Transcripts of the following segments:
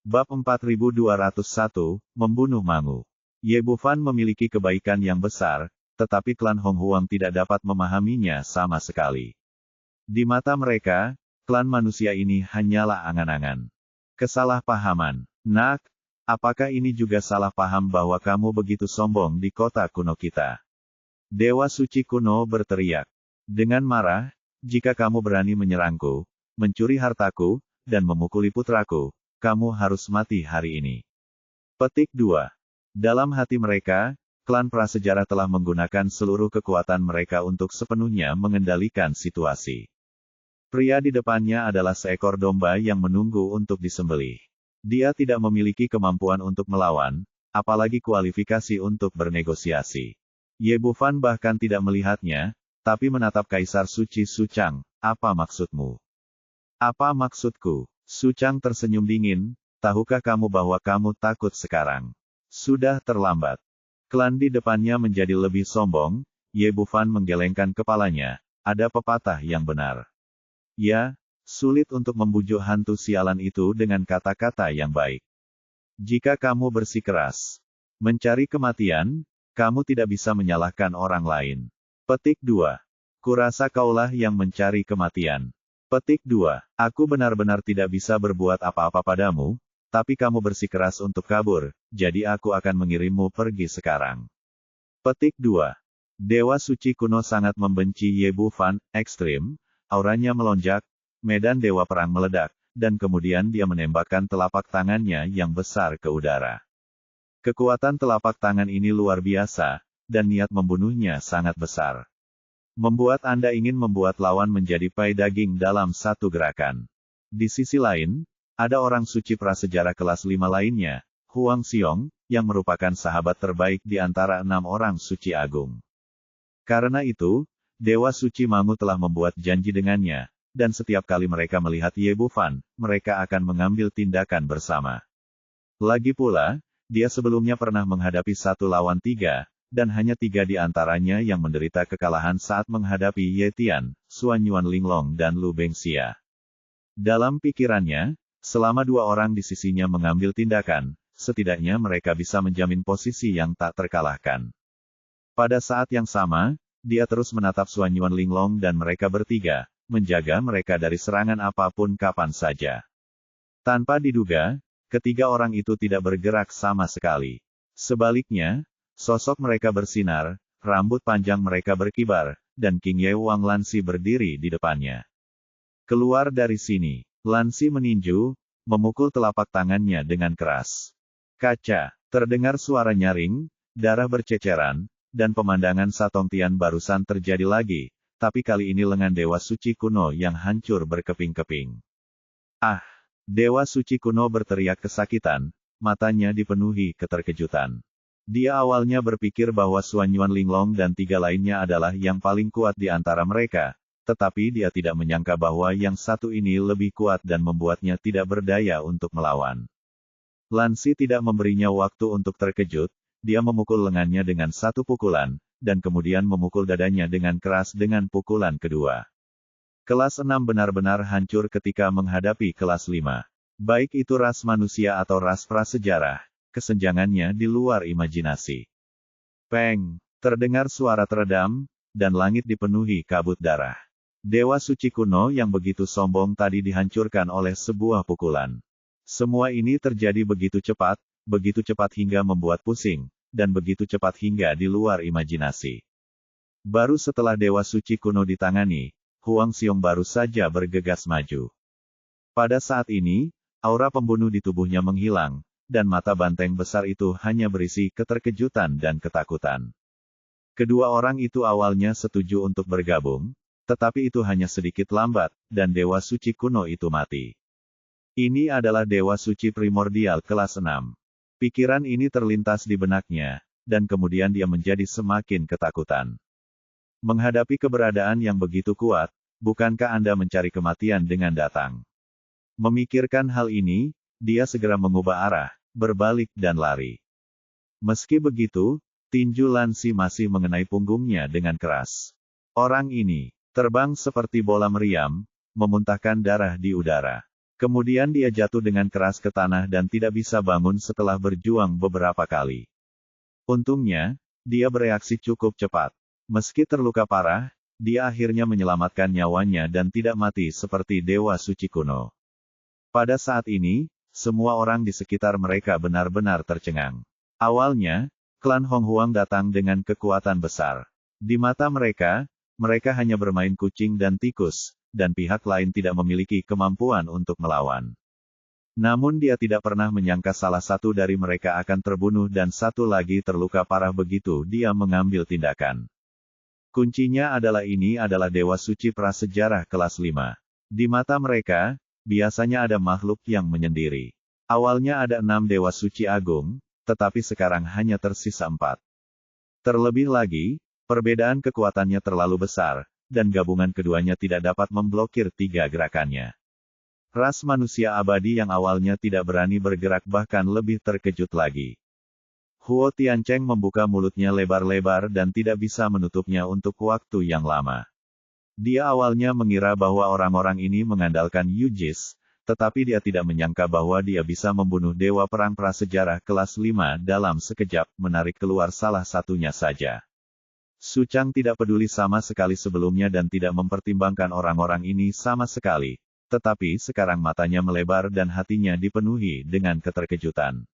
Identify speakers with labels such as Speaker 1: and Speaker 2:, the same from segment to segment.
Speaker 1: Bab 4201, Membunuh Mangu. Ye Bufan memiliki kebaikan yang besar, tetapi klan Hong Huang tidak dapat memahaminya sama sekali. Di mata mereka, klan manusia ini hanyalah angan-angan. Kesalahpahaman. Nak, apakah ini juga salah paham bahwa kamu begitu sombong di kota kuno kita? Dewa suci kuno berteriak. Dengan marah, jika kamu berani menyerangku, mencuri hartaku, dan memukuli putraku, kamu harus mati hari ini. Petik 2. Dalam hati mereka, klan prasejarah telah menggunakan seluruh kekuatan mereka untuk sepenuhnya mengendalikan situasi. Pria di depannya adalah seekor domba yang menunggu untuk disembelih. Dia tidak memiliki kemampuan untuk melawan, apalagi kualifikasi untuk bernegosiasi. Ye Bufan bahkan tidak melihatnya, tapi menatap Kaisar Suci Su Chang. Apa maksudmu? Apa maksudku? Su Chang tersenyum dingin. Tahukah kamu bahwa kamu takut sekarang? Sudah terlambat. Klan di depannya menjadi lebih sombong. Ye Bufan menggelengkan kepalanya. Ada pepatah yang benar. Ya, sulit untuk membujuk hantu sialan itu dengan kata-kata yang baik. Jika kamu bersikeras mencari kematian, kamu tidak bisa menyalahkan orang lain. Petik 2. Kurasa kaulah yang mencari kematian. Petik 2. Aku benar-benar tidak bisa berbuat apa-apa padamu, tapi kamu bersikeras untuk kabur, jadi aku akan mengirimmu pergi sekarang. Petik 2. Dewa suci kuno sangat membenci Ye Bufan, ekstrim, auranya melonjak, medan dewa perang meledak, dan kemudian dia menembakkan telapak tangannya yang besar ke udara. Kekuatan telapak tangan ini luar biasa, dan niat membunuhnya sangat besar. Membuat Anda ingin membuat lawan menjadi pai daging dalam satu gerakan. Di sisi lain, ada orang suci prasejarah kelas 5 lainnya, Huang Xiong, yang merupakan sahabat terbaik di antara 6 orang suci agung. Karena itu, Dewa Suci Mangu telah membuat janji dengannya, dan setiap kali mereka melihat Ye Bufan, mereka akan mengambil tindakan bersama. Lagi pula, dia sebelumnya pernah menghadapi 1 lawan 3, dan hanya 3 di antaranya yang menderita kekalahan saat menghadapi Ye Tian, Suan Yuan Linglong dan Lu Bengxia. Dalam pikirannya, selama 2 orang di sisinya mengambil tindakan, setidaknya mereka bisa menjamin posisi yang tak terkalahkan. Pada saat yang sama, dia terus menatap Suan Yuan Linglong dan mereka bertiga, menjaga mereka dari serangan apapun kapan saja. Tanpa diduga, ketiga orang itu tidak bergerak sama sekali. Sebaliknya, sosok mereka bersinar, rambut panjang mereka berkibar, dan King Ye Wang Lansi berdiri di depannya. Keluar dari sini. Lansi meninju, memukul telapak tangannya dengan keras. Kaca, terdengar suara nyaring, darah berceceran, dan pemandangan Satong Tian barusan terjadi lagi, tapi kali ini lengan Dewa Suci kuno yang hancur berkeping-keping. Ah! Dewa Suci kuno berteriak kesakitan, matanya dipenuhi keterkejutan. Dia awalnya berpikir bahwa Suan Yuan Linglong dan 3 lainnya adalah yang paling kuat di antara mereka, tetapi dia tidak menyangka bahwa yang satu ini lebih kuat dan membuatnya tidak berdaya untuk melawan. Lansi tidak memberinya waktu untuk terkejut, dia memukul lengannya dengan 1 pukulan, dan kemudian memukul dadanya dengan keras dengan pukulan kedua. Kelas 6 benar-benar hancur ketika menghadapi kelas 5. Baik itu ras manusia atau ras prasejarah. Kesenjangannya di luar imajinasi. Peng! Terdengar suara teredam, dan langit dipenuhi kabut darah. Dewa suci kuno yang begitu sombong tadi dihancurkan oleh sebuah pukulan. Semua ini terjadi begitu cepat hingga membuat pusing, dan begitu cepat hingga di luar imajinasi. Baru setelah Dewa suci kuno ditangani, Huang Xiong baru saja bergegas maju. Pada saat ini, aura pembunuh di tubuhnya menghilang, dan mata banteng besar itu hanya berisi keterkejutan dan ketakutan. Kedua orang itu awalnya setuju untuk bergabung, tetapi itu hanya sedikit lambat, dan Dewa Suci kuno itu mati. Ini adalah Dewa Suci primordial kelas 6. Pikiran ini terlintas di benaknya, dan kemudian dia menjadi semakin ketakutan. Menghadapi keberadaan yang begitu kuat, bukankah Anda mencari kematian dengan datang? Memikirkan hal ini, dia segera mengubah arah, berbalik dan lari. Meski begitu, tinju Lansi masih mengenai punggungnya dengan keras. Orang ini terbang seperti bola meriam, memuntahkan darah di udara. Kemudian dia jatuh dengan keras ke tanah dan tidak bisa bangun setelah berjuang beberapa kali. Untungnya, dia bereaksi cukup cepat. Meski terluka parah, dia akhirnya menyelamatkan nyawanya dan tidak mati seperti Dewa Suci kuno. Pada saat ini, semua orang di sekitar mereka benar-benar tercengang. Awalnya, klan Hong Huang datang dengan kekuatan besar. Di mata mereka, mereka hanya bermain kucing dan tikus, dan pihak lain tidak memiliki kemampuan untuk melawan. Namun dia tidak pernah menyangka salah satu dari mereka akan terbunuh dan satu lagi terluka parah begitu dia mengambil tindakan. Kuncinya ini adalah Dewa Suci Prasejarah kelas 5. Di mata mereka, biasanya ada makhluk yang menyendiri. Awalnya ada 6 Dewa Suci Agung, tetapi sekarang hanya tersisa 4. Terlebih lagi, perbedaan kekuatannya terlalu besar, dan gabungan keduanya tidak dapat memblokir 3 gerakannya. Ras manusia abadi yang awalnya tidak berani bergerak bahkan lebih terkejut lagi. Huo Tiancheng membuka mulutnya lebar-lebar dan tidak bisa menutupnya untuk waktu yang lama. Dia awalnya mengira bahwa orang-orang ini mengandalkan Yujis, tetapi dia tidak menyangka bahwa dia bisa membunuh Dewa Perang Prasejarah kelas 5 dalam sekejap, menarik keluar salah satunya saja. Su Chang tidak peduli sama sekali sebelumnya dan tidak mempertimbangkan orang-orang ini sama sekali, tetapi sekarang matanya melebar dan hatinya dipenuhi dengan keterkejutan.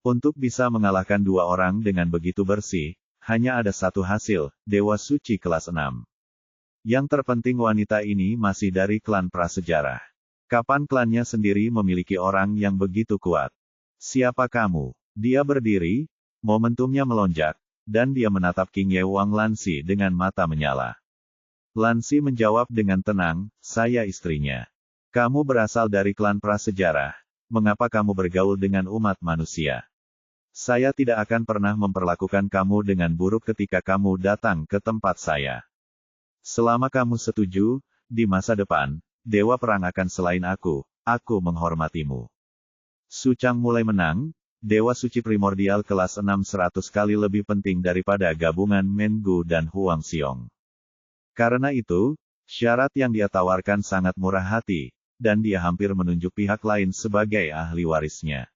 Speaker 1: Untuk bisa mengalahkan 2 orang dengan begitu bersih, hanya ada satu hasil, Dewa Suci kelas 6. Yang terpenting wanita ini masih dari klan prasejarah. Kapan klannya sendiri memiliki orang yang begitu kuat? Siapa kamu? Dia berdiri, momentumnya melonjak, dan dia menatap King Ye Wang Lansi dengan mata menyala. Lansi menjawab dengan tenang, saya istrinya. Kamu berasal dari klan prasejarah, mengapa kamu bergaul dengan umat manusia? Saya tidak akan pernah memperlakukan kamu dengan buruk ketika kamu datang ke tempat saya. Selama kamu setuju, di masa depan, Dewa Perang akan selain aku menghormatimu. Su Chang mulai menang, Dewa Suci Primordial kelas 6 100 kali lebih penting daripada gabungan Mengu dan Huang Xiong. Karena itu, syarat yang dia tawarkan sangat murah hati, dan dia hampir menunjuk pihak lain sebagai ahli warisnya.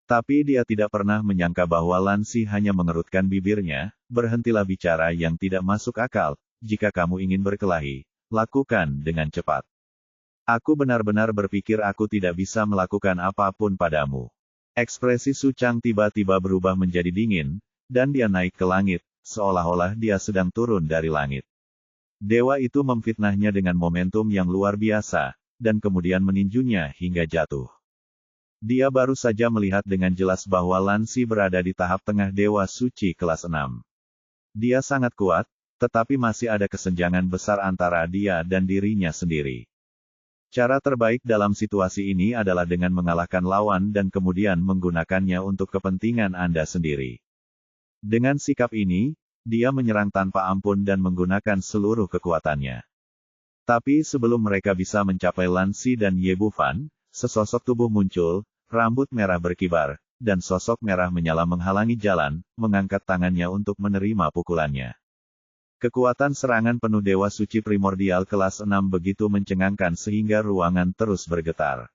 Speaker 1: Tapi dia tidak pernah menyangka bahwa Lansi hanya mengerutkan bibirnya, berhentilah bicara yang tidak masuk akal, jika kamu ingin berkelahi, lakukan dengan cepat. Aku benar-benar berpikir aku tidak bisa melakukan apapun padamu. Ekspresi Su Chang tiba-tiba berubah menjadi dingin, dan dia naik ke langit, seolah-olah dia sedang turun dari langit. Dewa itu memfitnahnya dengan momentum yang luar biasa, dan kemudian meninjunya hingga jatuh. Dia baru saja melihat dengan jelas bahwa Lansi berada di tahap tengah Dewa Suci kelas 6. Dia sangat kuat, tetapi masih ada kesenjangan besar antara dia dan dirinya sendiri. Cara terbaik dalam situasi ini adalah dengan mengalahkan lawan dan kemudian menggunakannya untuk kepentingan Anda sendiri. Dengan sikap ini, dia menyerang tanpa ampun dan menggunakan seluruh kekuatannya. Tapi sebelum mereka bisa mencapai Lansi dan Ye Bufan, sesosok tubuh muncul, rambut merah berkibar, dan sosok merah menyala menghalangi jalan, mengangkat tangannya untuk menerima pukulannya. Kekuatan serangan penuh Dewa Suci Primordial kelas 6 begitu mencengangkan sehingga ruangan terus bergetar.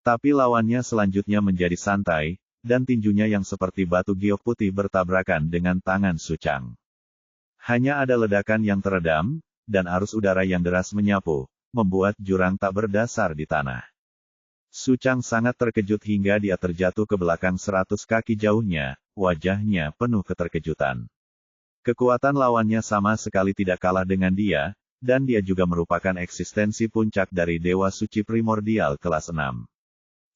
Speaker 1: Tapi lawannya selanjutnya menjadi santai, dan tinjunya yang seperti batu giok putih bertabrakan dengan tangan Su Chang. Hanya ada ledakan yang teredam, dan arus udara yang deras menyapu, membuat jurang tak berdasar di tanah. Su Chang sangat terkejut hingga dia terjatuh ke belakang 100 kaki jauhnya, wajahnya penuh keterkejutan. Kekuatan lawannya sama sekali tidak kalah dengan dia, dan dia juga merupakan eksistensi puncak dari Dewa Suci Primordial kelas 6.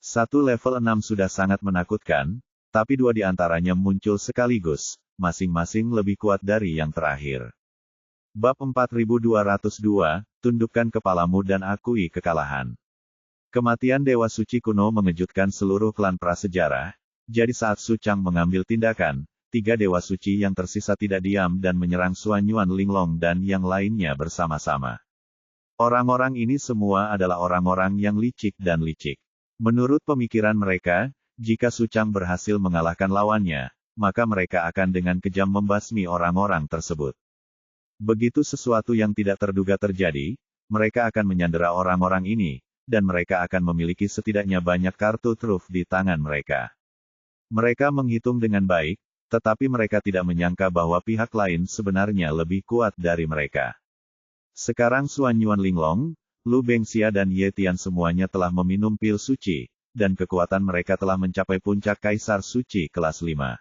Speaker 1: Satu level 6 sudah sangat menakutkan, tapi 2 di antaranya muncul sekaligus, masing-masing lebih kuat dari yang terakhir. Bab 4202, tundukkan kepalamu dan akui kekalahan. Kematian Dewa Suci kuno mengejutkan seluruh klan prasejarah, jadi saat Su Chang mengambil tindakan, 3 Dewa Suci yang tersisa tidak diam dan menyerang Xuan Yuan Linglong dan yang lainnya bersama-sama. Orang-orang ini semua adalah orang-orang yang licik dan licik. Menurut pemikiran mereka, jika Su Chang berhasil mengalahkan lawannya, maka mereka akan dengan kejam membasmi orang-orang tersebut. Begitu sesuatu yang tidak terduga terjadi, mereka akan menyandera orang-orang ini, dan mereka akan memiliki setidaknya banyak kartu truf di tangan mereka. Mereka menghitung dengan baik, tetapi mereka tidak menyangka bahwa pihak lain sebenarnya lebih kuat dari mereka. Sekarang Xuan Yuan Linglong, Lu Bengxia dan Ye Tian semuanya telah meminum pil suci, dan kekuatan mereka telah mencapai puncak Kaisar Suci kelas 5.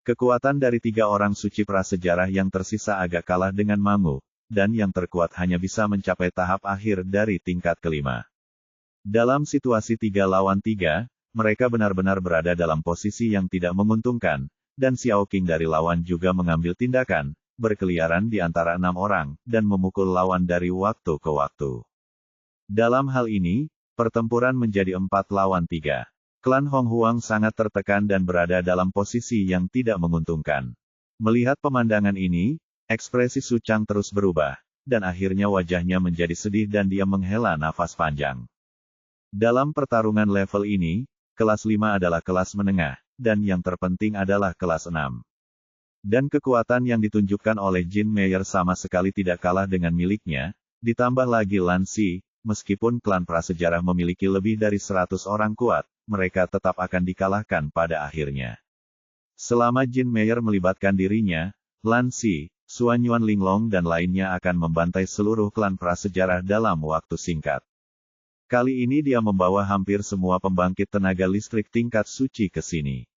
Speaker 1: Kekuatan dari 3 orang suci prasejarah yang tersisa agak kalah dengan Mangu, dan yang terkuat hanya bisa mencapai tahap akhir dari tingkat kelima. Dalam situasi 3 lawan 3, mereka benar-benar berada dalam posisi yang tidak menguntungkan, dan Xiao Qing dari lawan juga mengambil tindakan, berkeliaran di antara 6 orang, dan memukul lawan dari waktu ke waktu. Dalam hal ini, pertempuran menjadi 4 lawan 3. Klan Hong Huang sangat tertekan dan berada dalam posisi yang tidak menguntungkan. Melihat pemandangan ini, ekspresi Su Chang terus berubah, dan akhirnya wajahnya menjadi sedih dan dia menghela nafas panjang. Dalam pertarungan level ini, kelas 5 adalah kelas menengah, dan yang terpenting adalah kelas 6. Dan kekuatan yang ditunjukkan oleh Jin Meyer sama sekali tidak kalah dengan miliknya, ditambah lagi Lan Xi, meskipun klan prasejarah memiliki lebih dari 100 orang kuat, mereka tetap akan dikalahkan pada akhirnya. Selama Jin Meyer melibatkan dirinya, Lan Xi, Xuan Yuan Linglong dan lainnya akan membantai seluruh klan prasejarah dalam waktu singkat. Kali ini dia membawa hampir semua pembangkit tenaga listrik tingkat suci ke sini.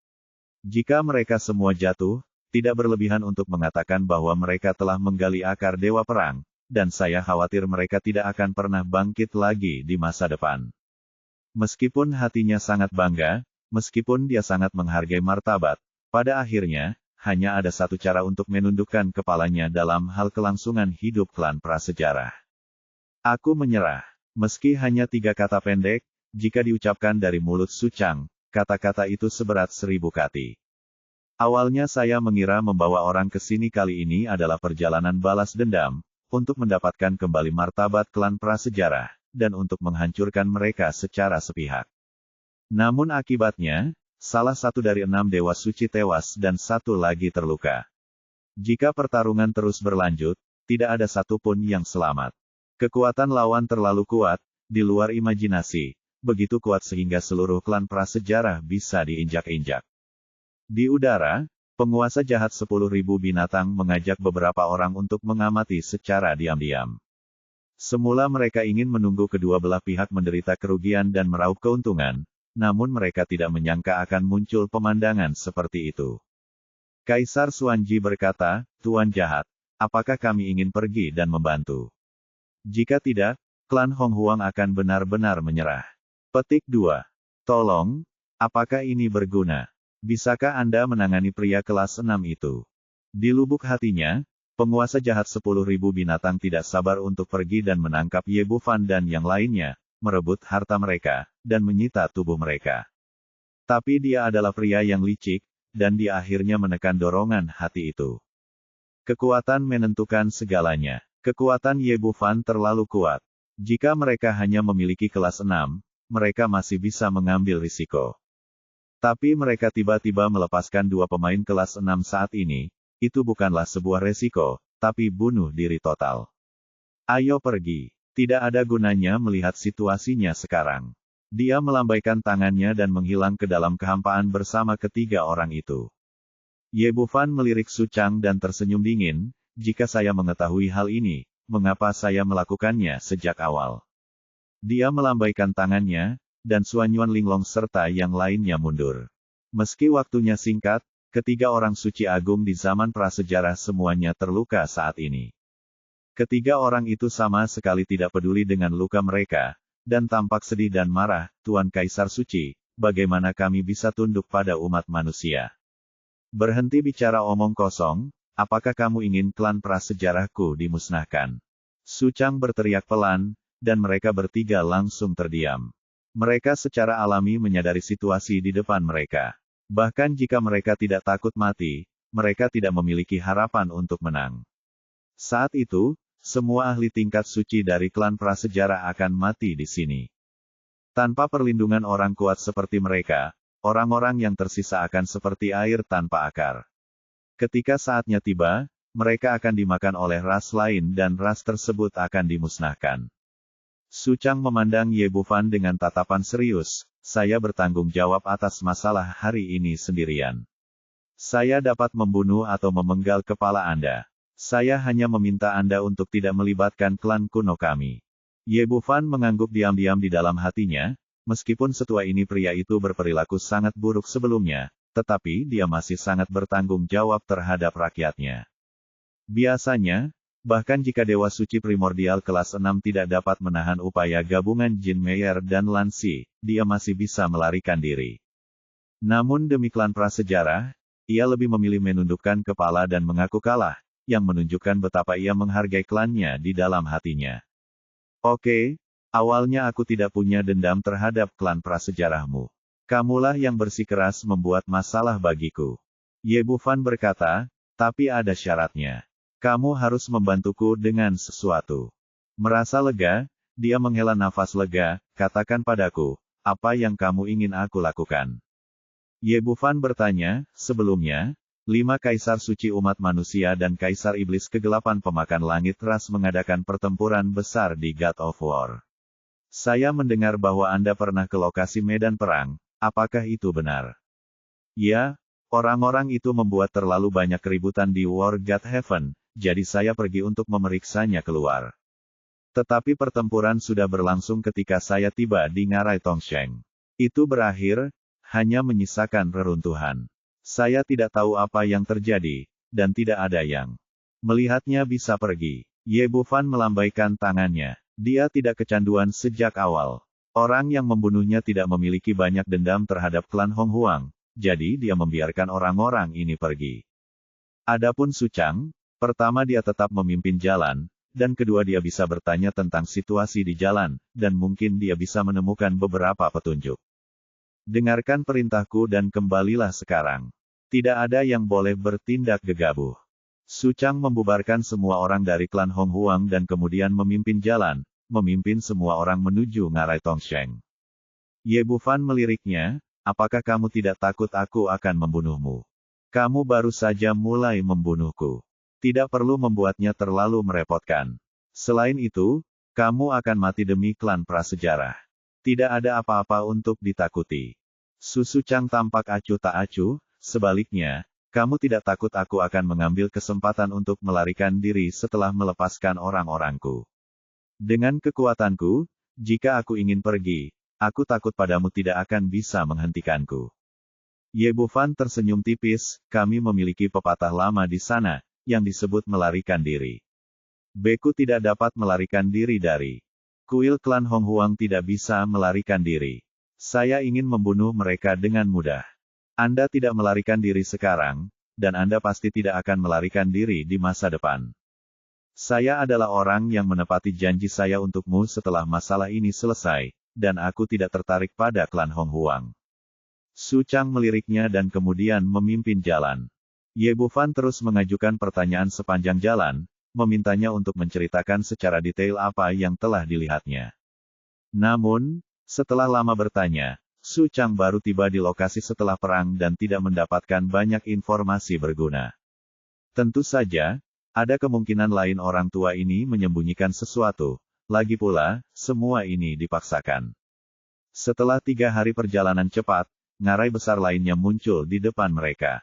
Speaker 1: Jika mereka semua jatuh, tidak berlebihan untuk mengatakan bahwa mereka telah menggali akar dewa perang, dan saya khawatir mereka tidak akan pernah bangkit lagi di masa depan. Meskipun hatinya sangat bangga, meskipun dia sangat menghargai martabat, pada akhirnya, hanya ada satu cara untuk menundukkan kepalanya dalam hal kelangsungan hidup klan prasejarah. Aku menyerah. Meski hanya 3 kata pendek, jika diucapkan dari mulut Su Chang, kata-kata itu seberat 1000 kati. Awalnya saya mengira membawa orang ke sini kali ini adalah perjalanan balas dendam, untuk mendapatkan kembali martabat klan prasejarah, dan untuk menghancurkan mereka secara sepihak. Namun akibatnya, salah satu dari 6 dewa suci tewas dan 1 lagi terluka. Jika pertarungan terus berlanjut, tidak ada satupun yang selamat. Kekuatan lawan terlalu kuat, di luar imajinasi, begitu kuat sehingga seluruh klan prasejarah bisa diinjak-injak. Di udara, penguasa jahat 10.000 binatang mengajak beberapa orang untuk mengamati secara diam-diam. Semula mereka ingin menunggu kedua belah pihak menderita kerugian dan meraup keuntungan, namun mereka tidak menyangka akan muncul pemandangan seperti itu. Kaisar Xuanji berkata, "Tuan jahat, apakah kami ingin pergi dan membantu? Jika tidak, klan Hong Huang akan benar-benar menyerah." Petik 2. Tolong, apakah ini berguna? Bisakah Anda menangani pria kelas 6 itu? Di lubuk hatinya, penguasa jahat 10.000 binatang tidak sabar untuk pergi dan menangkap Ye Bufan dan yang lainnya, merebut harta mereka, dan menyita tubuh mereka. Tapi dia adalah pria yang licik, dan dia akhirnya menekan dorongan hati itu. Kekuatan menentukan segalanya. Kekuatan Ye Bufan terlalu kuat. Jika mereka hanya memiliki kelas 6, mereka masih bisa mengambil risiko. Tapi mereka tiba-tiba melepaskan 2 pemain kelas 6 saat ini, itu bukanlah sebuah resiko, tapi bunuh diri total. Ayo pergi. Tidak ada gunanya melihat situasinya sekarang. Dia melambaikan tangannya dan menghilang ke dalam kehampaan bersama ketiga orang itu. Ye Bufan melirik Su Chang dan tersenyum dingin. Jika saya mengetahui hal ini, mengapa saya melakukannya sejak awal? Dia melambaikan tangannya, dan Xuan Yuan Linglong serta yang lainnya mundur. Meski waktunya singkat, ketiga orang suci agung di zaman prasejarah semuanya terluka saat ini. Ketiga orang itu sama sekali tidak peduli dengan luka mereka, dan tampak sedih dan marah. "Tuan Kaisar Suci, bagaimana kami bisa tunduk pada umat manusia? Berhenti bicara omong kosong. Apakah kamu ingin klan prasejarahku dimusnahkan?" Su Chang berteriak pelan, dan mereka bertiga langsung terdiam. Mereka secara alami menyadari situasi di depan mereka. Bahkan jika mereka tidak takut mati, mereka tidak memiliki harapan untuk menang. Saat itu, semua ahli tingkat suci dari klan prasejarah akan mati di sini. Tanpa perlindungan orang kuat seperti mereka, orang-orang yang tersisa akan seperti air tanpa akar. Ketika saatnya tiba, mereka akan dimakan oleh ras lain dan ras tersebut akan dimusnahkan. Su Chang memandang Ye Bufan dengan tatapan serius, saya bertanggung jawab atas masalah hari ini sendirian. Saya dapat membunuh atau memenggal kepala Anda. Saya hanya meminta Anda untuk tidak melibatkan klan kuno kami. Ye Bufan mengangguk diam-diam di dalam hatinya, meskipun setua ini pria itu berperilaku sangat buruk sebelumnya, tetapi dia masih sangat bertanggung jawab terhadap rakyatnya. Biasanya, bahkan jika Dewa Suci Primordial kelas 6 tidak dapat menahan upaya gabungan Jin Meyer dan Lan Xi, dia masih bisa melarikan diri. Namun demi klan prasejarah, ia lebih memilih menundukkan kepala dan mengaku kalah, yang menunjukkan betapa ia menghargai klannya di dalam hatinya. Oke, awalnya aku tidak punya dendam terhadap klan prasejarahmu. Kamulah yang bersikeras membuat masalah bagiku. Ye Bufan berkata, tapi ada syaratnya. Kamu harus membantuku dengan sesuatu. Merasa lega, dia menghela nafas lega, katakan padaku, apa yang kamu ingin aku lakukan? Ye Bufan bertanya, sebelumnya, 5 kaisar suci umat manusia dan kaisar iblis kegelapan pemakan langit ras mengadakan pertempuran besar di God of War. Saya mendengar bahwa Anda pernah ke lokasi medan perang, apakah itu benar? Ya, orang-orang itu membuat terlalu banyak keributan di War God Heaven, jadi saya pergi untuk memeriksanya keluar. Tetapi pertempuran sudah berlangsung ketika saya tiba di Ngarai Tongsheng. Itu berakhir, hanya menyisakan reruntuhan. Saya tidak tahu apa yang terjadi, dan tidak ada yang melihatnya bisa pergi. Ye Bufan melambaikan tangannya. Dia tidak kecanduan sejak awal. Orang yang membunuhnya tidak memiliki banyak dendam terhadap klan Hong Huang, jadi dia membiarkan orang-orang ini pergi. Adapun Su Chang, pertama dia tetap memimpin jalan, dan kedua dia bisa bertanya tentang situasi di jalan, dan mungkin dia bisa menemukan beberapa petunjuk. Dengarkan perintahku dan kembalilah sekarang. Tidak ada yang boleh bertindak gegabah. Su Chang membubarkan semua orang dari klan Hong Huang dan kemudian memimpin jalan, memimpin semua orang menuju Ngarai Tongsheng. Ye Bufan meliriknya, apakah kamu tidak takut aku akan membunuhmu? Kamu baru saja mulai membunuhku. Tidak perlu membuatnya terlalu merepotkan. Selain itu, kamu akan mati demi klan prasejarah. Tidak ada apa-apa untuk ditakuti. Su Chang tampak acuh tak acuh, sebaliknya, kamu tidak takut aku akan mengambil kesempatan untuk melarikan diri setelah melepaskan orang-orangku. Dengan kekuatanku, jika aku ingin pergi, aku takut padamu tidak akan bisa menghentikanku. Ye Bufan tersenyum tipis, kami memiliki pepatah lama di sana, yang disebut melarikan diri. Beku tidak dapat melarikan diri dari kuil klan Hong Huang tidak bisa melarikan diri. Saya ingin membunuh mereka dengan mudah. Anda tidak melarikan diri sekarang, dan Anda pasti tidak akan melarikan diri di masa depan. Saya adalah orang yang menepati janji saya untukmu setelah masalah ini selesai, dan aku tidak tertarik pada klan Hong Huang. Su Chang meliriknya dan kemudian memimpin jalan. Ye Bufan terus mengajukan pertanyaan sepanjang jalan, memintanya untuk menceritakan secara detail apa yang telah dilihatnya. Namun, setelah lama bertanya, Su Chang baru tiba di lokasi setelah perang dan tidak mendapatkan banyak informasi berguna. Tentu saja, ada kemungkinan lain orang tua ini menyembunyikan sesuatu, lagi pula, semua ini dipaksakan. Setelah 3 hari perjalanan cepat, ngarai besar lainnya muncul di depan mereka.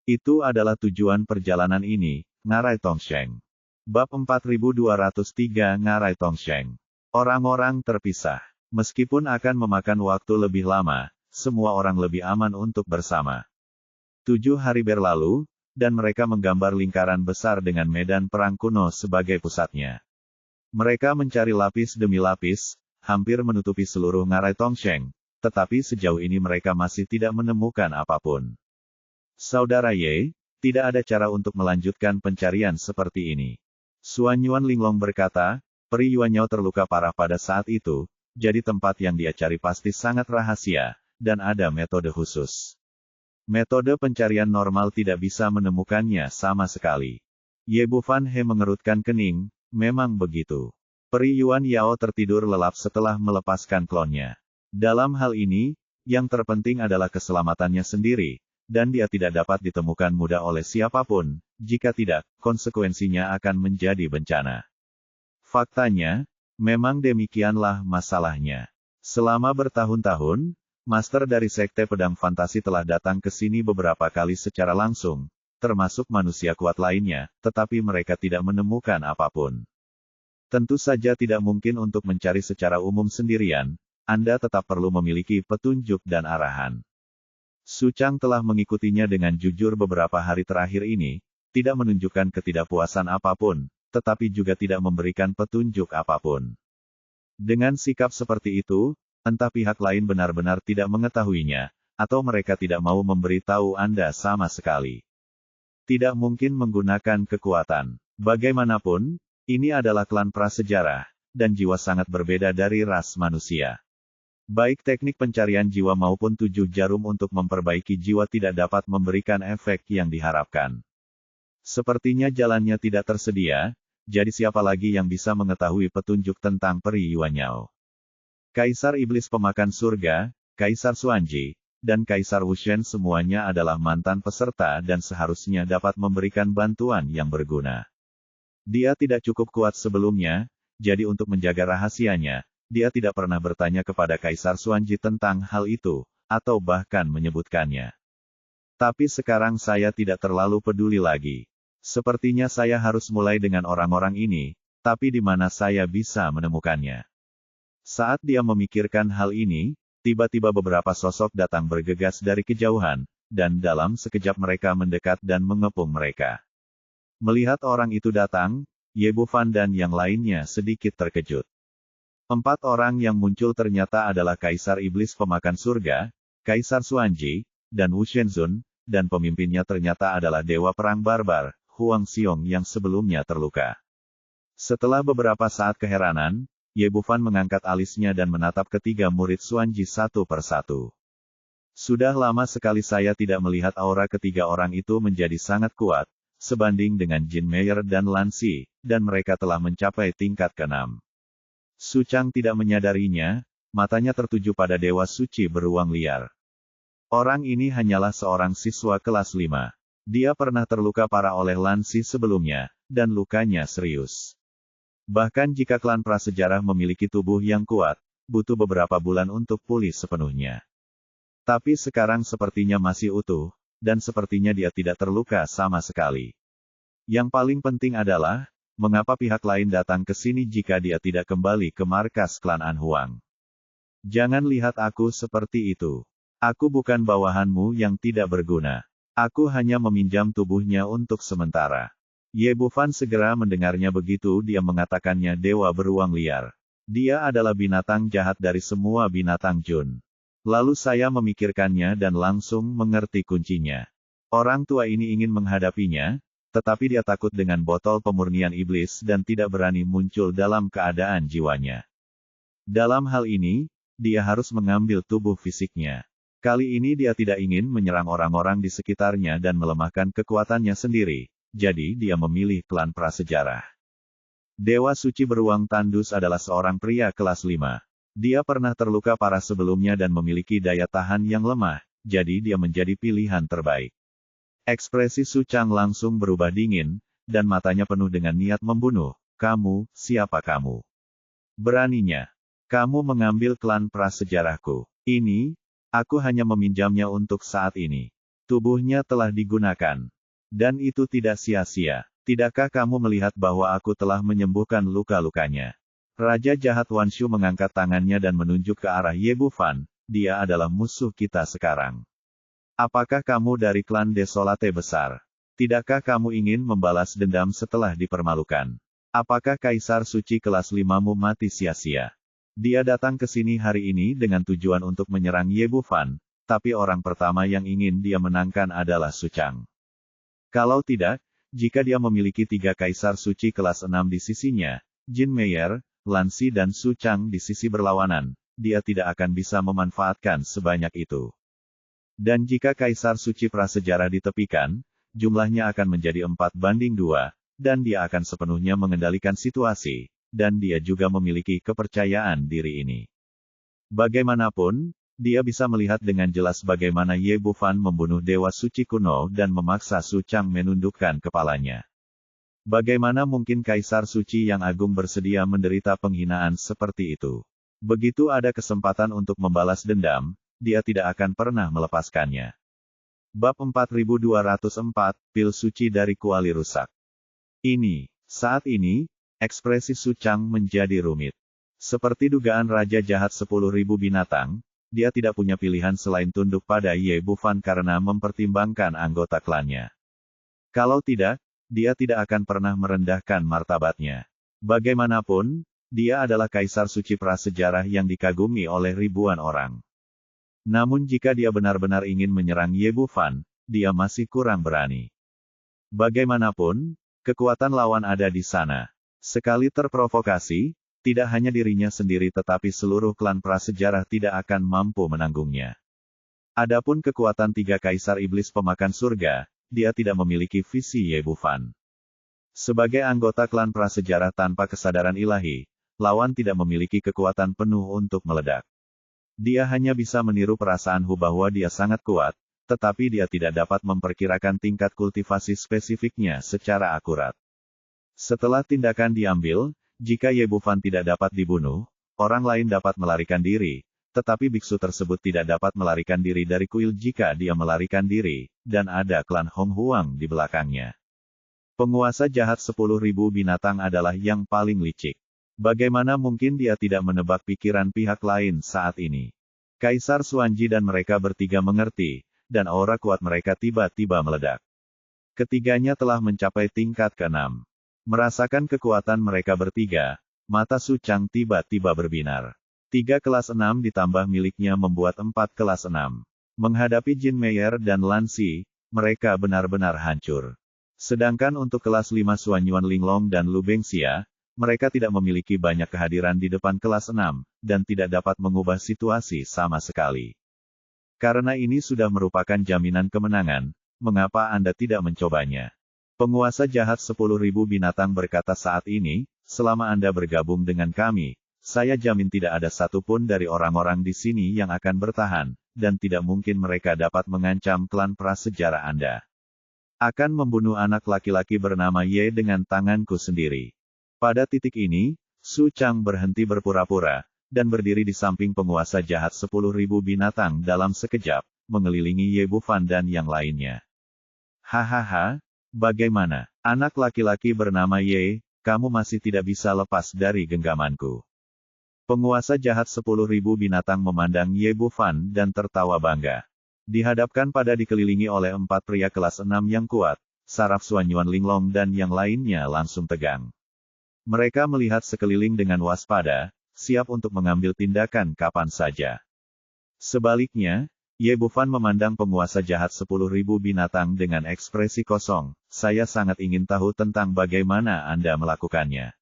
Speaker 1: Itu adalah tujuan perjalanan ini, Ngarai Tongsheng. Bab 4203 Ngarai Tongsheng. Orang-orang terpisah. Meskipun akan memakan waktu lebih lama, semua orang lebih aman untuk bersama. 7 hari berlalu, dan mereka menggambar lingkaran besar dengan medan perang kuno sebagai pusatnya. Mereka mencari lapis demi lapis, hampir menutupi seluruh Ngarai Tongsheng, tetapi sejauh ini mereka masih tidak menemukan apapun. Saudara Ye, tidak ada cara untuk melanjutkan pencarian seperti ini. Suan Yuan Linglong berkata, Peri Yuanyao terluka parah pada saat itu, jadi tempat yang dia cari pasti sangat rahasia, dan ada metode khusus. Metode pencarian normal tidak bisa menemukannya sama sekali. Ye Bufan He mengerutkan kening, memang begitu. Peri Yuan Yao tertidur lelap setelah melepaskan klonnya. Dalam hal ini, yang terpenting adalah keselamatannya sendiri, dan dia tidak dapat ditemukan mudah oleh siapapun, jika tidak, konsekuensinya akan menjadi bencana. Faktanya, Memang demikianlah masalahnya. Selama bertahun-tahun, master dari Sekte Pedang Fantasi telah datang ke sini beberapa kali secara langsung, termasuk manusia kuat lainnya, tetapi mereka tidak menemukan apapun. Tentu saja tidak mungkin untuk mencari secara umum sendirian, Anda tetap perlu memiliki petunjuk dan arahan. Su Chang telah mengikutinya dengan jujur beberapa hari terakhir ini, tidak menunjukkan ketidakpuasan apapun, tetapi juga tidak memberikan petunjuk apapun. Dengan sikap seperti itu, entah pihak lain benar-benar tidak mengetahuinya, atau mereka tidak mau memberitahu Anda sama sekali. Tidak mungkin menggunakan kekuatan. Bagaimanapun, ini adalah klan prasejarah, dan jiwa sangat berbeda dari ras manusia. Baik teknik pencarian jiwa maupun 7 jarum untuk memperbaiki jiwa tidak dapat memberikan efek yang diharapkan. Sepertinya jalannya tidak tersedia, jadi siapa lagi yang bisa mengetahui petunjuk tentang peri Yuanyao? Kaisar Iblis Pemakan Surga, Kaisar Xuanji, dan Kaisar Wushen semuanya adalah mantan peserta dan seharusnya dapat memberikan bantuan yang berguna. Dia tidak cukup kuat sebelumnya, jadi untuk menjaga rahasianya, dia tidak pernah bertanya kepada Kaisar Xuanji tentang hal itu, atau bahkan menyebutkannya. Tapi sekarang saya tidak terlalu peduli lagi. Sepertinya saya harus mulai dengan orang-orang ini, tapi di mana saya bisa menemukannya? Saat dia memikirkan hal ini, tiba-tiba beberapa sosok datang bergegas dari kejauhan, dan dalam sekejap mereka mendekat dan mengepung mereka. Melihat orang itu datang, Ye Bufan dan yang lainnya sedikit terkejut. 4 orang yang muncul ternyata adalah Kaisar Iblis Pemakan Surga, Kaisar Xuanji, dan Wu Shenzun, dan pemimpinnya ternyata adalah Dewa Perang Barbar, Huang Xiong yang sebelumnya terluka. Setelah beberapa saat keheranan, Ye Bufan mengangkat alisnya dan menatap ketiga murid Xuanji satu persatu. Sudah lama sekali saya tidak melihat aura ketiga orang itu menjadi sangat kuat, sebanding dengan Jin Meyer dan Lan Si, dan mereka telah mencapai tingkat ke-6. Su Chang tidak menyadarinya, matanya tertuju pada Dewa Suci beruang liar. Orang ini hanyalah seorang siswa kelas 5. Dia pernah terluka parah oleh Lan Si sebelumnya, dan lukanya serius. Bahkan jika klan prasejarah memiliki tubuh yang kuat, butuh beberapa bulan untuk pulih sepenuhnya. Tapi sekarang sepertinya masih utuh, dan sepertinya dia tidak terluka sama sekali. Yang paling penting adalah, mengapa pihak lain datang ke sini jika dia tidak kembali ke markas klan An Huang? Jangan lihat aku seperti itu. Aku bukan bawahanmu yang tidak berguna. Aku hanya meminjam tubuhnya untuk sementara. Ye Bufan segera mendengarnya begitu dia mengatakannya dewa beruang liar. Dia adalah binatang jahat dari semua binatang Jun. Lalu saya memikirkannya dan langsung mengerti kuncinya. Orang tua ini ingin menghadapinya, tetapi dia takut dengan botol pemurnian iblis dan tidak berani muncul dalam keadaan jiwanya. Dalam hal ini, dia harus mengambil tubuh fisiknya. Kali ini dia tidak ingin menyerang orang-orang di sekitarnya dan melemahkan kekuatannya sendiri, jadi dia memilih klan prasejarah. Dewa Suci Beruang Tandus adalah seorang pria kelas 5. Dia pernah terluka parah sebelumnya dan memiliki daya tahan yang lemah, jadi dia menjadi pilihan terbaik. Ekspresi Su Chang langsung berubah dingin, dan matanya penuh dengan niat membunuh. Kamu, siapa kamu? Beraninya, kamu mengambil klan prasejarahku. Ini, aku hanya meminjamnya untuk saat ini. Tubuhnya telah digunakan. Dan itu tidak sia-sia. Tidakkah kamu melihat bahwa aku telah menyembuhkan luka-lukanya? Raja jahat Wan Shu mengangkat tangannya dan menunjuk ke arah Ye Bufan. Dia adalah musuh kita sekarang. Apakah kamu dari klan Desolate besar? Tidakkah kamu ingin membalas dendam setelah dipermalukan? Apakah Kaisar Suci kelas 5-mu mati sia-sia? Dia datang ke sini hari ini dengan tujuan untuk menyerang Ye Bufan, tapi orang pertama yang ingin dia menangkan adalah Su Chang. Kalau tidak, jika dia memiliki 3 Kaisar Suci kelas 6 di sisinya, Jin Meyer, Lan Si dan Su Chang di sisi berlawanan, dia tidak akan bisa memanfaatkan sebanyak itu. Dan jika Kaisar Suci prasejarah ditepikan, jumlahnya akan menjadi 4-2, dan dia akan sepenuhnya mengendalikan situasi. Dan dia juga memiliki kepercayaan diri ini. Bagaimanapun, dia bisa melihat dengan jelas bagaimana Ye Bufan membunuh Dewa Suci kuno dan memaksa Su Chang menundukkan kepalanya. Bagaimana mungkin Kaisar Suci yang agung bersedia menderita penghinaan seperti itu? Begitu ada kesempatan untuk membalas dendam, dia tidak akan pernah melepaskannya. Bab 4204, Pil Suci dari Kuali Rusak. Saat ini, ekspresi Su Chang menjadi rumit. Seperti dugaan Raja Jahat 10.000 binatang, dia tidak punya pilihan selain tunduk pada Ye Bufan karena mempertimbangkan anggota klannya. Kalau tidak, dia tidak akan pernah merendahkan martabatnya. Bagaimanapun, dia adalah Kaisar Suci prasejarah yang dikagumi oleh ribuan orang. Namun jika dia benar-benar ingin menyerang Ye Bufan, dia masih kurang berani. Bagaimanapun, kekuatan lawan ada di sana. Sekali terprovokasi, tidak hanya dirinya sendiri tetapi seluruh klan prasejarah tidak akan mampu menanggungnya. Adapun kekuatan tiga Kaisar Iblis Pemakan Surga, dia tidak memiliki visi Ye Bufan. Sebagai anggota klan prasejarah tanpa kesadaran ilahi, lawan tidak memiliki kekuatan penuh untuk meledak. Dia hanya bisa meniru perasaan Hu bahwa dia sangat kuat, tetapi dia tidak dapat memperkirakan tingkat kultivasi spesifiknya secara akurat. Setelah tindakan diambil, jika Ye Bufan tidak dapat dibunuh, orang lain dapat melarikan diri, tetapi biksu tersebut tidak dapat melarikan diri dari kuil jika dia melarikan diri, dan ada klan Hong Huang di belakangnya. Penguasa jahat 10.000 binatang adalah yang paling licik. Bagaimana mungkin dia tidak menebak pikiran pihak lain saat ini? Kaisar Xuanji dan mereka bertiga mengerti, dan aura kuat mereka tiba-tiba meledak. Ketiganya telah mencapai tingkat ke-6. Merasakan kekuatan mereka bertiga, mata Su Chang tiba-tiba berbinar. 3 kelas 6 ditambah miliknya membuat 4 kelas 6. Menghadapi Jin Meyer dan Lan Xi, mereka benar-benar hancur. Sedangkan untuk kelas 5 Xuanyuan Linglong dan Lu Bengxia, mereka tidak memiliki banyak kehadiran di depan kelas 6, dan tidak dapat mengubah situasi sama sekali. Karena ini sudah merupakan jaminan kemenangan, mengapa Anda tidak mencobanya? Penguasa jahat 10.000 binatang berkata saat ini, selama Anda bergabung dengan kami, saya jamin tidak ada satupun dari orang-orang di sini yang akan bertahan, dan tidak mungkin mereka dapat mengancam klan prasejarah Anda. Akan membunuh anak laki-laki bernama Ye dengan tanganku sendiri. Pada titik ini, Su Chang berhenti berpura-pura, dan berdiri di samping penguasa jahat 10.000 binatang dalam sekejap, mengelilingi Ye Bufan dan yang lainnya. Hahaha, bagaimana, anak laki-laki bernama Ye, kamu masih tidak bisa lepas dari genggamanku. Penguasa jahat 10.000 binatang memandang Ye Bufan dan tertawa bangga. Dihadapkan pada dikelilingi oleh 4 pria kelas 6 yang kuat, saraf Xuanyuan Linglong dan yang lainnya langsung tegang. Mereka melihat sekeliling dengan waspada, siap untuk mengambil tindakan kapan saja. Sebaliknya, Ye Bufan memandang penguasa jahat 10.000 binatang dengan ekspresi kosong, saya sangat ingin tahu tentang bagaimana Anda melakukannya.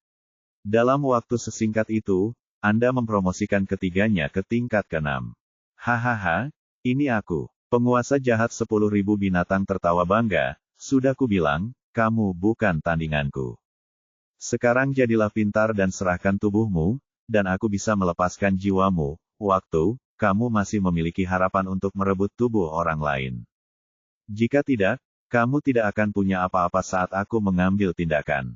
Speaker 1: Dalam waktu sesingkat itu, Anda mempromosikan ketiganya ke tingkat ke-6. Hahaha, ini aku. Penguasa jahat 10.000 binatang tertawa bangga, sudah kubilang, kamu bukan tandinganku. Sekarang jadilah pintar dan serahkan tubuhmu, dan aku bisa melepaskan jiwamu, waktu, kamu masih memiliki harapan untuk merebut tubuh orang lain. Jika tidak, kamu tidak akan punya apa-apa saat aku mengambil tindakan.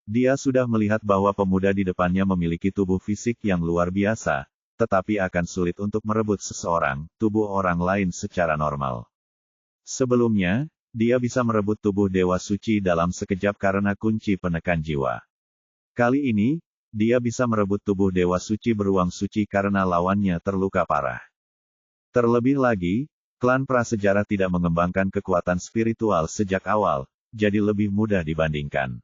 Speaker 1: Dia sudah melihat bahwa pemuda di depannya memiliki tubuh fisik yang luar biasa, tetapi akan sulit untuk merebut seseorang, tubuh orang lain secara normal. Sebelumnya, dia bisa merebut tubuh Dewa Suci dalam sekejap karena kunci penekan jiwa. Kali ini, dia bisa merebut tubuh Dewa Suci beruang suci karena lawannya terluka parah. Terlebih lagi, klan prasejarah tidak mengembangkan kekuatan spiritual sejak awal, jadi lebih mudah dibandingkan.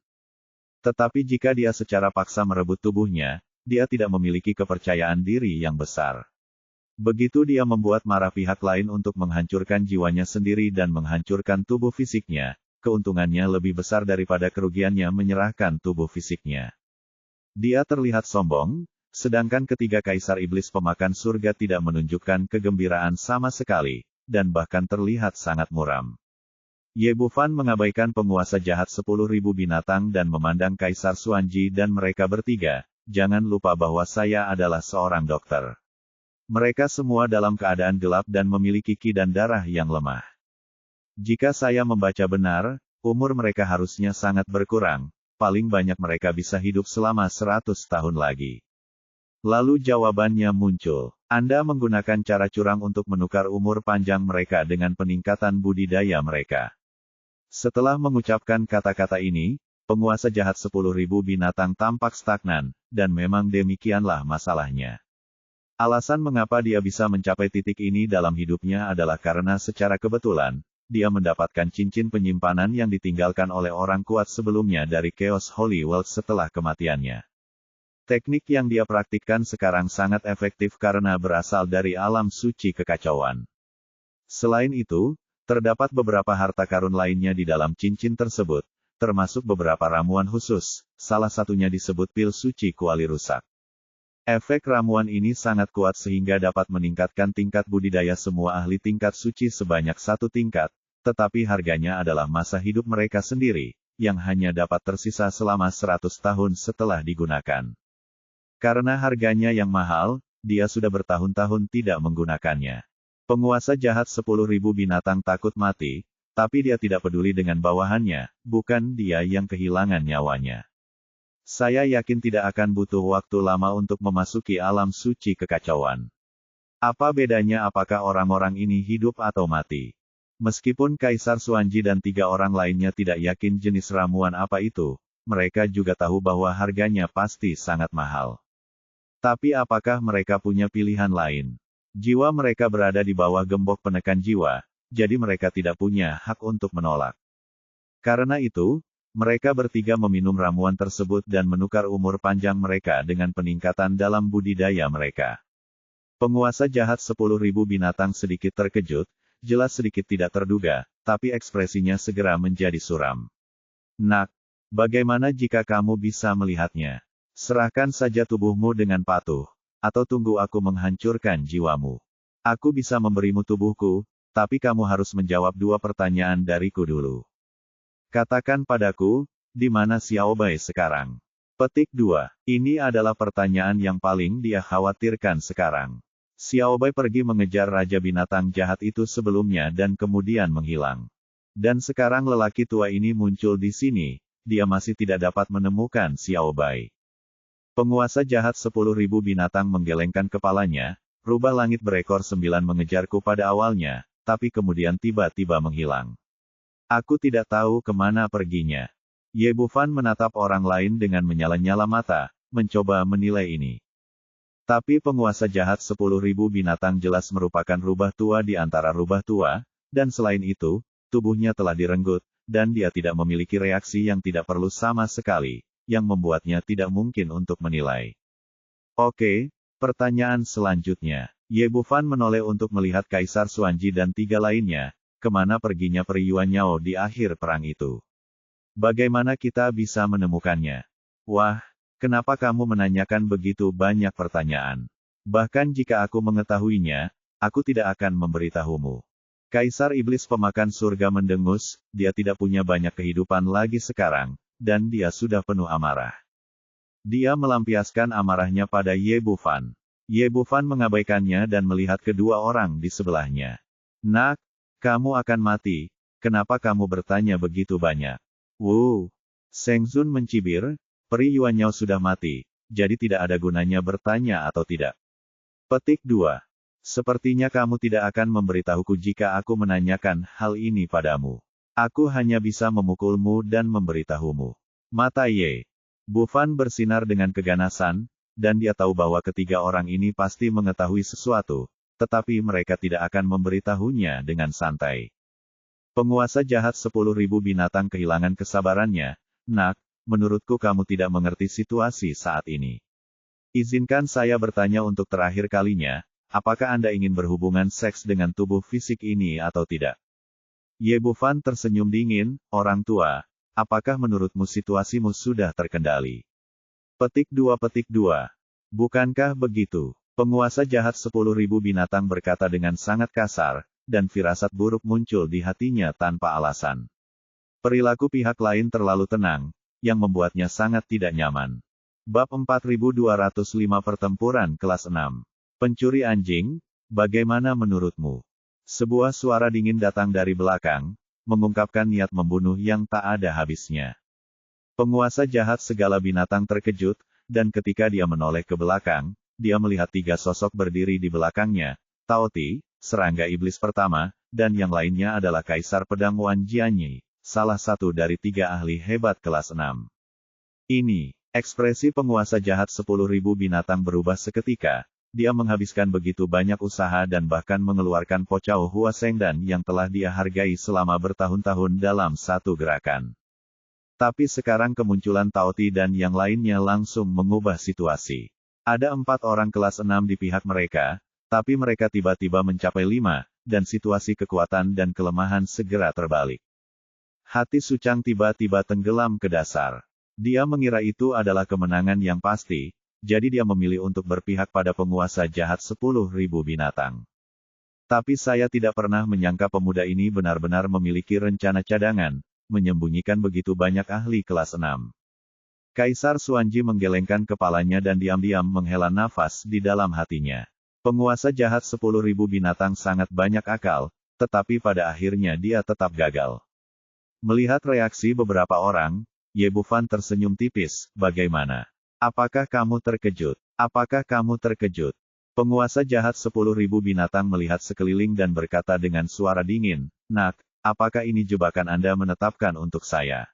Speaker 1: Tetapi jika dia secara paksa merebut tubuhnya, dia tidak memiliki kepercayaan diri yang besar. Begitu dia membuat marah pihak lain untuk menghancurkan jiwanya sendiri dan menghancurkan tubuh fisiknya, keuntungannya lebih besar daripada kerugiannya menyerahkan tubuh fisiknya. Dia terlihat sombong, sedangkan ketiga Kaisar Iblis Pemakan Surga tidak menunjukkan kegembiraan sama sekali, dan bahkan terlihat sangat muram. Ye Bufan mengabaikan penguasa jahat 10.000 binatang dan memandang Kaisar Xuanji dan mereka bertiga, jangan lupa bahwa saya adalah seorang dokter. Mereka semua dalam keadaan gelap dan memiliki ki dan darah yang lemah. Jika saya membaca benar, umur mereka harusnya sangat berkurang, paling banyak mereka bisa hidup selama 100 tahun lagi. Lalu jawabannya muncul. Anda menggunakan cara curang untuk menukar umur panjang mereka dengan peningkatan budidaya mereka. Setelah mengucapkan kata-kata ini, penguasa jahat 10.000 binatang tampak stagnan, dan memang demikianlah masalahnya. Alasan mengapa dia bisa mencapai titik ini dalam hidupnya adalah karena secara kebetulan, dia mendapatkan cincin penyimpanan yang ditinggalkan oleh orang kuat sebelumnya dari Chaos Holy World setelah kematiannya. Teknik yang dia praktikkan sekarang sangat efektif karena berasal dari alam suci kekacauan. Selain itu, terdapat beberapa harta karun lainnya di dalam cincin tersebut, termasuk beberapa ramuan khusus, salah satunya disebut pil suci kuali rusak. Efek ramuan ini sangat kuat sehingga dapat meningkatkan tingkat budidaya semua ahli tingkat suci sebanyak 1 tingkat, tetapi harganya adalah masa hidup mereka sendiri, yang hanya dapat tersisa selama 100 tahun setelah digunakan. Karena harganya yang mahal, dia sudah bertahun-tahun tidak menggunakannya. Penguasa jahat 10.000 binatang takut mati, tapi dia tidak peduli dengan bawahannya, bukan dia yang kehilangan nyawanya. Saya yakin tidak akan butuh waktu lama untuk memasuki alam suci kekacauan. Apa bedanya apakah orang-orang ini hidup atau mati? Meskipun Kaisar Xuanji dan 3 orang lainnya tidak yakin jenis ramuan apa itu, mereka juga tahu bahwa harganya pasti sangat mahal. Tapi apakah mereka punya pilihan lain? Jiwa mereka berada di bawah gembok penekan jiwa, jadi mereka tidak punya hak untuk menolak. Karena itu, mereka bertiga meminum ramuan tersebut dan menukar umur panjang mereka dengan peningkatan dalam budidaya mereka. Penguasa jahat 10.000 binatang sedikit terkejut, jelas sedikit tidak terduga, tapi ekspresinya segera menjadi suram. Nak, bagaimana jika kamu bisa melihatnya? Serahkan saja tubuhmu dengan patuh, atau tunggu aku menghancurkan jiwamu. Aku bisa memberimu tubuhku, tapi kamu harus menjawab 2 pertanyaan dariku dulu. Katakan padaku, di mana Xiaobai sekarang? Petik 2. Ini adalah pertanyaan yang paling dia khawatirkan sekarang. Xiaobai pergi mengejar Raja Binatang Jahat itu sebelumnya dan kemudian menghilang. Dan sekarang lelaki tua ini muncul di sini, dia masih tidak dapat menemukan Xiaobai. Penguasa jahat 10.000 binatang menggelengkan kepalanya, rubah langit berekor 9 mengejarku pada awalnya, tapi kemudian tiba-tiba menghilang. Aku tidak tahu kemana perginya. Ye Bufan menatap orang lain dengan menyala-nyala mata, mencoba menilai ini. Tapi penguasa jahat 10.000 binatang jelas merupakan rubah tua di antara rubah tua, dan selain itu, tubuhnya telah direnggut, dan dia tidak memiliki reaksi yang tidak perlu sama sekali, yang membuatnya tidak mungkin untuk menilai. Oke, pertanyaan selanjutnya. Ye Bufan menoleh untuk melihat Kaisar Xuanji dan 3 lainnya, kemana perginya Peri Yuan Yao di akhir perang itu. Bagaimana kita bisa menemukannya? Wah, kenapa kamu menanyakan begitu banyak pertanyaan? Bahkan jika aku mengetahuinya, aku tidak akan memberitahumu. Kaisar Iblis pemakan surga mendengus, dia tidak punya banyak kehidupan lagi sekarang, dan dia sudah penuh amarah. Dia melampiaskan amarahnya pada Ye Bufan. Ye Bufan mengabaikannya dan melihat kedua orang di sebelahnya. Nak, kamu akan mati, kenapa kamu bertanya begitu banyak? Seng Zun mencibir, Peri Yuan Yao sudah mati, jadi tidak ada gunanya bertanya atau tidak. Petik 2. Sepertinya kamu tidak akan memberitahuku jika aku menanyakan hal ini padamu. Aku hanya bisa memukulmu dan memberitahumu. Mata Ye Bufan bersinar dengan keganasan, dan dia tahu bahwa ketiga orang ini pasti mengetahui sesuatu, tetapi mereka tidak akan memberitahunya dengan santai. Penguasa jahat 10.000 binatang kehilangan kesabarannya. Nak, menurutku kamu tidak mengerti situasi saat ini. Izinkan saya bertanya untuk terakhir kalinya, apakah Anda ingin berhubungan seks dengan tubuh fisik ini atau tidak? Ye Bufan tersenyum dingin, orang tua, apakah menurutmu situasimu sudah terkendali? Petik 2. Bukankah begitu? Penguasa jahat 10.000 binatang berkata dengan sangat kasar, dan firasat buruk muncul di hatinya tanpa alasan. Perilaku pihak lain terlalu tenang, yang membuatnya sangat tidak nyaman. Bab 4205 Pertempuran Kelas 6. Pencuri anjing, bagaimana menurutmu? Sebuah suara dingin datang dari belakang, mengungkapkan niat membunuh yang tak ada habisnya. Penguasa jahat segala binatang terkejut, dan ketika dia menoleh ke belakang, dia melihat 3 sosok berdiri di belakangnya, Taoti, serangga iblis pertama, dan yang lainnya adalah Kaisar Pedang Wan Jianyi, salah satu dari 3 ahli hebat kelas 6. Ini, ekspresi penguasa jahat 10.000 binatang berubah seketika. Dia menghabiskan begitu banyak usaha dan bahkan mengeluarkan Pocao Hua Sengdan yang telah dia hargai selama bertahun-tahun dalam satu gerakan. Tapi sekarang kemunculan Taoti dan yang lainnya langsung mengubah situasi. Ada 4 orang kelas 6 di pihak mereka, tapi mereka tiba-tiba mencapai 5, dan situasi kekuatan dan kelemahan segera terbalik. Hati Suchang tiba-tiba tenggelam ke dasar. Dia mengira itu adalah kemenangan yang pasti, jadi dia memilih untuk berpihak pada penguasa jahat 10.000 binatang. Tapi saya tidak pernah menyangka pemuda ini benar-benar memiliki rencana cadangan, menyembunyikan begitu banyak ahli kelas 6. Kaisar Xuanji menggelengkan kepalanya dan diam-diam menghela nafas di dalam hatinya. Penguasa jahat 10.000 binatang sangat banyak akal, tetapi pada akhirnya dia tetap gagal. Melihat reaksi beberapa orang, Ye Bufan tersenyum tipis, bagaimana? Apakah kamu terkejut? Apakah kamu terkejut? Penguasa jahat 10.000 binatang melihat sekeliling dan berkata dengan suara dingin, Nak, apakah ini jebakan Anda menetapkan untuk saya?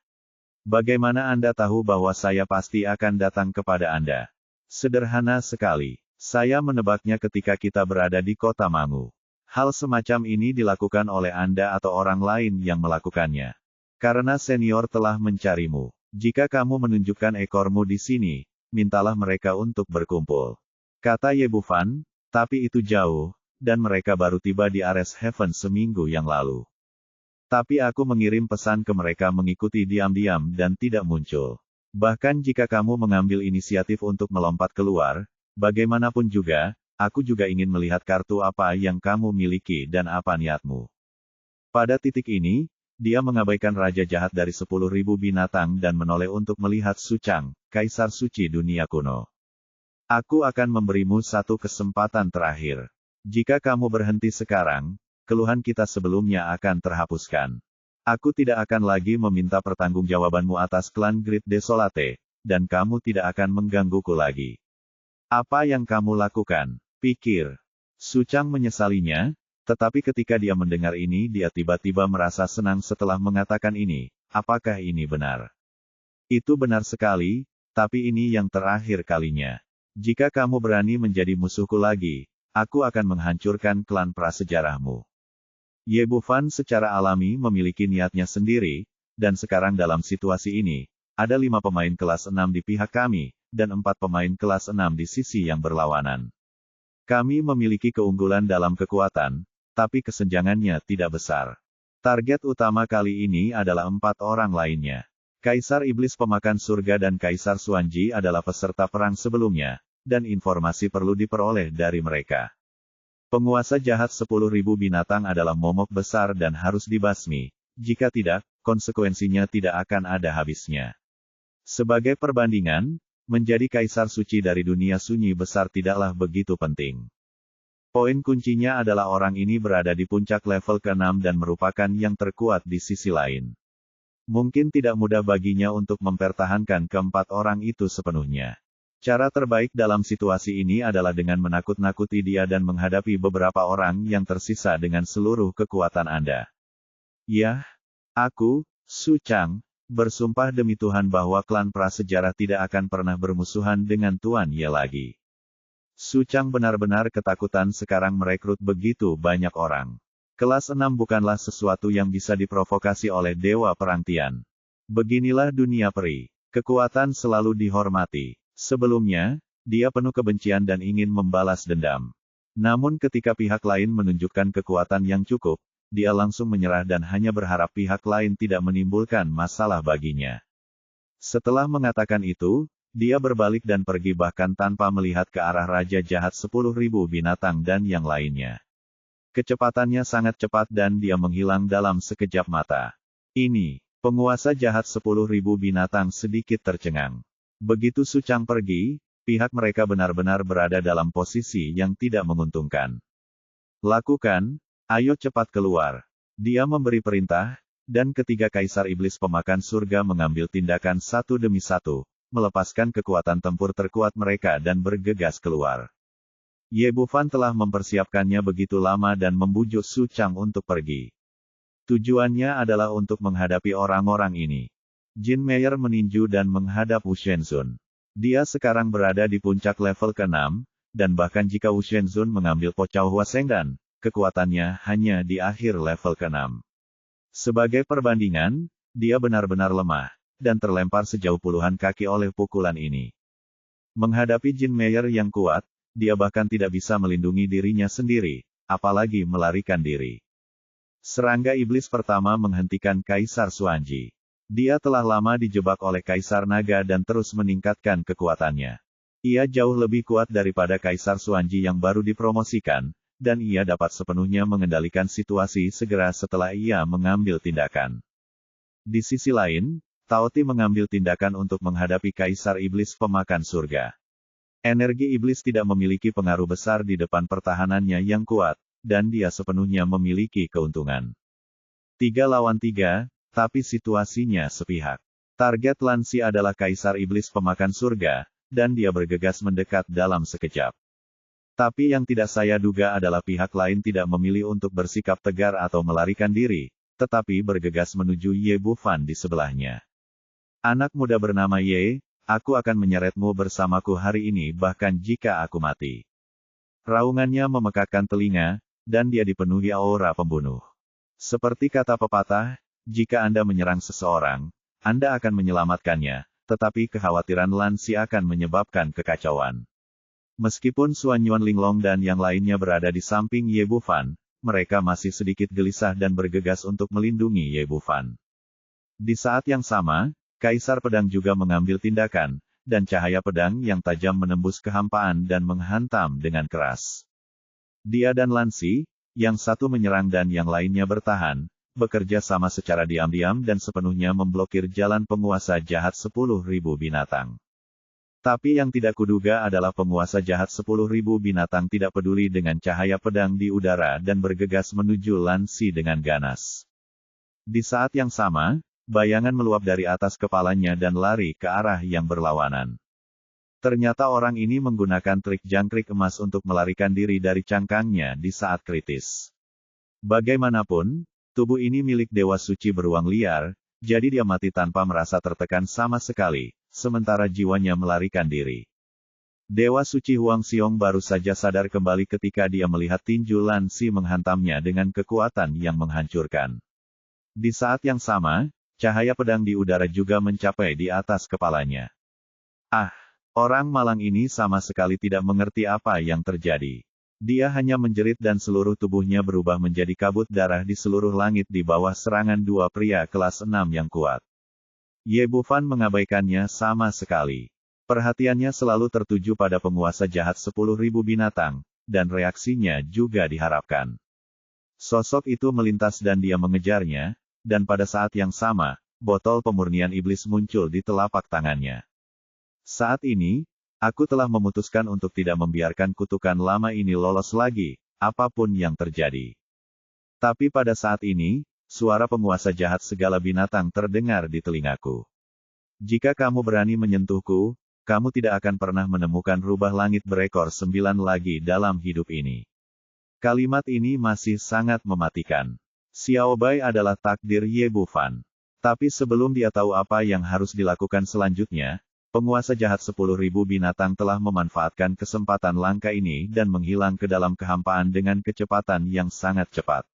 Speaker 1: Bagaimana Anda tahu bahwa saya pasti akan datang kepada Anda? Sederhana sekali. Saya menebaknya ketika kita berada di kota Mangu. Hal semacam ini dilakukan oleh Anda atau orang lain yang melakukannya. Karena senior telah mencarimu. Jika kamu menunjukkan ekormu di sini, mintalah mereka untuk berkumpul. Kata Ye Bufan, tapi itu jauh, dan mereka baru tiba di Ares Heaven seminggu yang lalu. Tapi aku mengirim pesan ke mereka mengikuti diam-diam dan tidak muncul. Bahkan jika kamu mengambil inisiatif untuk melompat keluar, bagaimanapun juga, aku juga ingin melihat kartu apa yang kamu miliki dan apa niatmu. Pada titik ini, dia mengabaikan raja jahat dari 10.000 binatang dan menoleh untuk melihat Suchang, Kaisar Suci dunia kuno. Aku akan memberimu satu kesempatan terakhir. Jika kamu berhenti sekarang, keluhan kita sebelumnya akan terhapuskan. Aku tidak akan lagi meminta pertanggungjawabanmu atas klan Great Desolate, dan kamu tidak akan menggangguku lagi. Apa yang kamu lakukan? Pikir. Suchang menyesalinya, tetapi ketika dia mendengar ini dia tiba-tiba merasa senang setelah mengatakan ini, apakah ini benar? Itu benar sekali, tapi ini yang terakhir kalinya. Jika kamu berani menjadi musuhku lagi, aku akan menghancurkan klan prasejarahmu. Ye Bufan secara alami memiliki niatnya sendiri, dan sekarang dalam situasi ini, ada 5 pemain kelas 6 di pihak kami, dan 4 pemain kelas 6 di sisi yang berlawanan. Kami memiliki keunggulan dalam kekuatan, tapi kesenjangannya tidak besar. Target utama kali ini adalah 4 orang lainnya. Kaisar Iblis Pemakan Surga dan Kaisar Xuanji adalah peserta perang sebelumnya, dan informasi perlu diperoleh dari mereka. Penguasa jahat 10.000 binatang adalah momok besar dan harus dibasmi, jika tidak, konsekuensinya tidak akan ada habisnya. Sebagai perbandingan, menjadi kaisar suci dari dunia sunyi besar tidaklah begitu penting. Poin kuncinya adalah orang ini berada di puncak level ke-6 dan merupakan yang terkuat di sisi lain. Mungkin tidak mudah baginya untuk mempertahankan keempat orang itu sepenuhnya. Cara terbaik dalam situasi ini adalah dengan menakut-nakuti dia dan menghadapi beberapa orang yang tersisa dengan seluruh kekuatan Anda. Yah, aku, Suchang, bersumpah demi Tuhan bahwa klan prasejarah tidak akan pernah bermusuhan dengan Tuan Ye lagi. Suchang benar-benar ketakutan sekarang merekrut begitu banyak orang. Kelas 6 bukanlah sesuatu yang bisa diprovokasi oleh Dewa Perangtian. Beginilah dunia peri. Kekuatan selalu dihormati. Sebelumnya, dia penuh kebencian dan ingin membalas dendam. Namun ketika pihak lain menunjukkan kekuatan yang cukup, dia langsung menyerah dan hanya berharap pihak lain tidak menimbulkan masalah baginya. Setelah mengatakan itu, dia berbalik dan pergi bahkan tanpa melihat ke arah Raja Jahat 10.000 binatang dan yang lainnya. Kecepatannya sangat cepat dan dia menghilang dalam sekejap mata. Ini, penguasa jahat 10.000 binatang sedikit tercengang. Begitu Suchang pergi, pihak mereka benar-benar berada dalam posisi yang tidak menguntungkan. Lakukan, ayo cepat keluar. Dia memberi perintah, Dan ketiga kaisar iblis pemakan surga mengambil tindakan satu demi satu, melepaskan kekuatan tempur terkuat mereka dan bergegas keluar. Ye Bufan telah mempersiapkannya begitu lama dan membujuk Su Chang untuk pergi. Tujuannya adalah untuk menghadapi orang-orang ini. Jin Meyer meninju dan menghadap Wu Shenzun. Dia sekarang berada di puncak level ke-6, dan bahkan jika Wu Shenzun mengambil Pocao Hua Sengdan, kekuatannya hanya di akhir level ke-6. Sebagai perbandingan, dia benar-benar lemah, dan terlempar sejauh puluhan kaki oleh pukulan ini. Menghadapi Jin Meyer yang kuat, dia bahkan tidak bisa melindungi dirinya sendiri, apalagi melarikan diri. Serangga iblis pertama menghentikan Kaisar Xuanji. Dia telah lama dijebak oleh Kaisar Naga dan terus meningkatkan kekuatannya. Ia jauh lebih kuat daripada Kaisar Xuanji yang baru dipromosikan, dan ia dapat sepenuhnya mengendalikan situasi segera setelah ia mengambil tindakan. Di sisi lain, Tao Ti mengambil tindakan untuk menghadapi Kaisar Iblis pemakan surga. Energi iblis tidak memiliki pengaruh besar di depan pertahanannya yang kuat, dan dia sepenuhnya memiliki keuntungan. 3 lawan 3, tapi situasinya sepihak. Target Lan Xi adalah Kaisar Iblis pemakan surga, dan dia bergegas mendekat dalam sekejap. Tapi yang tidak saya duga adalah pihak lain tidak memilih untuk bersikap tegar atau melarikan diri, tetapi bergegas menuju Ye Bufan di sebelahnya. Anak muda bernama Ye, aku akan menyeretmu bersamaku hari ini bahkan jika aku mati. Raungannya memekakkan telinga, dan dia dipenuhi aura pembunuh. Seperti kata pepatah, jika Anda menyerang seseorang, Anda akan menyelamatkannya, tetapi kekhawatiran Lan Xi akan menyebabkan kekacauan. Meskipun Xuan Yuan Linglong dan yang lainnya berada di samping Ye Bufan, mereka masih sedikit gelisah dan bergegas untuk melindungi Ye Bufan. Di saat yang sama, Kaisar Pedang juga mengambil tindakan, dan cahaya pedang yang tajam menembus kehampaan dan menghantam dengan keras. Dia dan Lan Xi, yang satu menyerang dan yang lainnya bertahan, bekerja sama secara diam-diam dan sepenuhnya memblokir jalan penguasa jahat 10.000 binatang. Tapi yang tidak kuduga adalah penguasa jahat 10.000 binatang tidak peduli dengan cahaya pedang di udara dan bergegas menuju Lan Xi dengan ganas. Di saat yang sama, bayangan meluap dari atas kepalanya dan lari ke arah yang berlawanan. Ternyata orang ini menggunakan trik jangkrik emas untuk melarikan diri dari cangkangnya di saat kritis. Bagaimanapun, tubuh ini milik Dewa Suci beruang liar, jadi dia mati tanpa merasa tertekan sama sekali, sementara jiwanya melarikan diri. Dewa Suci Huang Xiong baru saja sadar kembali ketika dia melihat tinju Lan Xi menghantamnya dengan kekuatan yang menghancurkan. Di saat yang sama, cahaya pedang di udara juga mencapai di atas kepalanya. Ah! Orang malang ini sama sekali tidak mengerti apa yang terjadi. Dia hanya menjerit dan seluruh tubuhnya berubah menjadi kabut darah di seluruh langit di bawah serangan dua pria kelas 6 yang kuat. Ye Bufan mengabaikannya sama sekali. Perhatiannya selalu tertuju pada penguasa jahat 10.000 binatang, dan reaksinya juga diharapkan. Sosok itu melintas dan dia mengejarnya, dan pada saat yang sama, botol pemurnian iblis muncul di telapak tangannya. Saat ini, aku telah memutuskan untuk tidak membiarkan kutukan lama ini lolos lagi, apapun yang terjadi. Tapi pada saat ini, suara penguasa jahat segala binatang terdengar di telingaku. Jika kamu berani menyentuhku, kamu tidak akan pernah menemukan rubah langit berekor 9 lagi dalam hidup ini. Kalimat ini masih sangat mematikan. Xiao Bai adalah takdir Ye Bufan. Tapi sebelum dia tahu apa yang harus dilakukan selanjutnya, penguasa jahat 10.000 binatang telah memanfaatkan kesempatan langka ini dan menghilang ke dalam kehampaan dengan kecepatan yang sangat cepat.